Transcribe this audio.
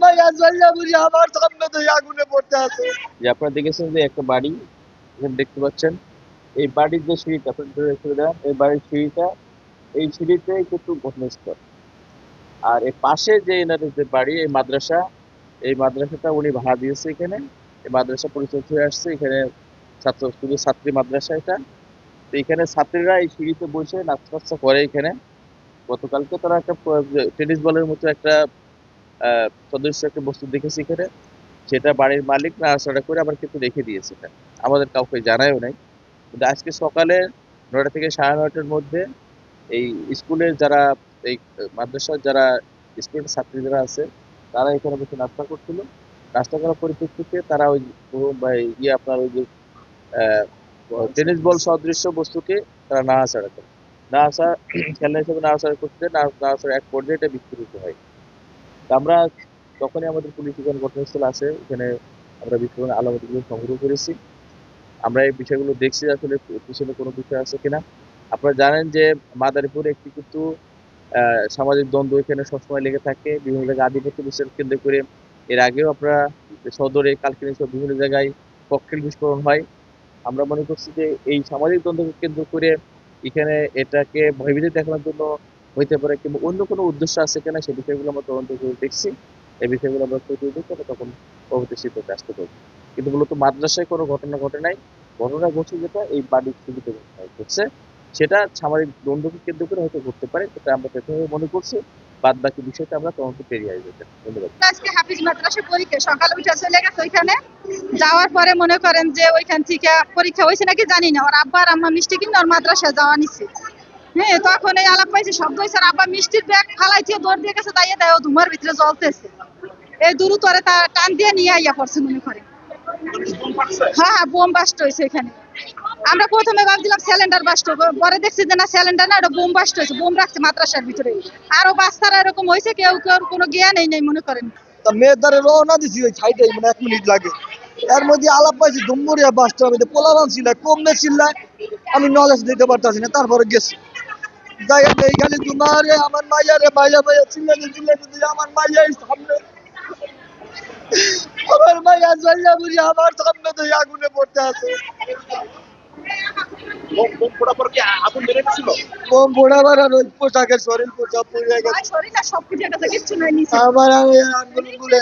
মাইয়া জ্বললা বুড়ি আমার সামনে তো আগুনে পড়তে আছে। যে আপনারা দেখেছেন যে একটা বাড়ি এখানে দেখতে পাচ্ছেন, এই বাড়ির যে সিঁড়িটা আপনারা দেখে দেন, এই বাড়ির সিঁড়িটা, এই সিঁড়িতে কিন্তু ঘটনাস্থল। আর এর পাশে যে এনাদের যে বাড়ি, এই মাদ্রাসা, এই মাদ্রাসাটা উনি ভাড়া দিয়েছে এখানে। এই মাদ্রাসা পরিচালিত হয়ে আসছে এখানে, ছাত্র শুধু ছাত্রী মাদ্রাসা এটা। তো এখানে ছাত্রীরা এই সিঁড়িতে বসে নাস্তা করে এখানে। গতকালকে তারা একটা টেনিস বলের মতো একটা সদস্য একটা বস্তু দেখেছি এখানে, সেটা বাড়ির মালিক নাড়াচাড়া করে আবার কিন্তু রেখে দিয়েছে এটা, আমাদের কাউকে জানায়ও নাই। কিন্তু আজকে সকালে ৯টা থেকে ৯:৩০টার মধ্যে এই স্কুলের যারা, এই মাদ্রাসার যারা স্টুডেন্ট ছাত্রী যারা আছে, তারা এখানে বসে নাস্তা করছিল। নাস্তা করার পরিপ্রেক্ষিতে তারা ওই আপনার ওই যে টেনিস বল সদৃশ্য বস্তুকে তারা নাড়াচাড়া করে, নাড়াচাড়া খেলনা হিসেবে নাড়াচাড়া করতে নাড়াচাড়া এক পর্যায়ে এটা বিস্ফোরিত হয়। তা আমরা তখনই আমাদের পুলিশ এখানে ঘটনাস্থলে আসে, এখানে আমরা বিস্ফোরণের আলামতগুলো সংগ্রহ করেছি। আমরা এই বিষয়গুলো দেখছি আসলে পিছনে কোনো বিষয় আছে কিনা। আপনারা জানেন যে মাদারীপুরে একটি কিন্তু সামাজিক দ্বন্দ্ব এখানে সবসময় লেগে থাকে, বিভিন্ন জায়গায় আধিপত্য বিস্তার কেন্দ্র করে। এর আগেও আপনারা সদরে, কালকিনি সহ বিভিন্ন জায়গায় ককটেল বিস্ফোরণ হয়। আমরা মনে করছি যে এই সামাজিক দ্বন্দ্বকে কেন্দ্র করে এখানে এটাকে ভয়ভীতি দেখানোর জন্য হইতে পারে, কিংবা অন্য কোনো উদ্দেশ্য আছে কিনা, সেই বিষয়গুলো আমরা তদন্ত করে দেখছি। এই বিষয়গুলো আমরা প্রতিরোধ করে তখন পরবর্তী সিদ্ধান্তে আসতে পারবো। কিন্তু মূলত মাদ্রাসায় কোনো ঘটনা ঘটে নাই। ঘটনা ঘটছে যেটা এই বাড়ির ছবিতে ঘটছে, সেটা সামাজিক দ্বন্দ্বকে কেন্দ্র করে হয়তো ঘটতে পারে, সেটা আমরা প্রথমে মনে করছি। বাদ বাকি বিষয়টা আমরা তদন্ত পেরিয়ে আসবো। ধন্যবাদ। আজকে হাফিজ মাদ্রাসা পরীক্ষা সকালে উঠে চলে গেছে ওইখানে। যাওয়ার পরে মনে করেন যে ওইখান থেকে পরীক্ষা হয়েছে নাকি জানি না, ওর আব্বা আর আম্মা মিষ্টি কিনে ওর মাদ্রাসায় যাওয়া নিচ্ছে। হ্যাঁ, তখন এই আলাপ পাইছে, শব্দ হয়েছে, আর আব্বা মিষ্টির ব্যাগ ফালাই দিয়ে দৌড় দিয়ে গেছে, দাইয়ে দেয় ও ধুমার ভিতরে জ্বলতেছে। এই দ্রুতরে তা টান দিয়ে নিয়ে আইয়া পড়ছে মনে করে। হ্যাঁ হ্যাঁ, বোম বাস্ট হয়েছে এখানে। আমরা প্রথমে ভাবছিলাম সিলিন্ডার বাস্ট, পরে দেখছি যে না, সিলিন্ডার না, ওটা বোম বাস্ট হয়েছে। বোম রাখছে মাদ্রাসার ভিতরে। আরো বাচ্চারা এরকম হয়েছে, কেউ কেউ কোনো জ্ঞানই নেই মনে করেন। তা মেয়ের দ্বারে রওনা দিছি ওই সাইডে, মানে 1 মিনিট লাগে। এর মধ্যে আলাপ পাইছি ধুমুরিয়া বাস স্টপে পোলারান ছিল, কমবে চিল্লায়, আমি নলেজ দিতে পারতাছি না, তারপরে গেছি যাই এই খালি তোমারে আমার মাইয়া রে মাইয়া মাইয়া চিল্লাতে চিল্লাতে দিয়ে আমার মাইয়া সামনে, আমার মাইয়া জ্বললা বুড়ি আমার সামনে তো আগুনে পড়তে আছে। বোম পোড়াবার আর ওই পোশাকের শরীর পোশাক পুড়ে গেছে। শরীর সব কিছু একটা কিচ্ছু নাই নিচে। আমার আমি আঙ্গুল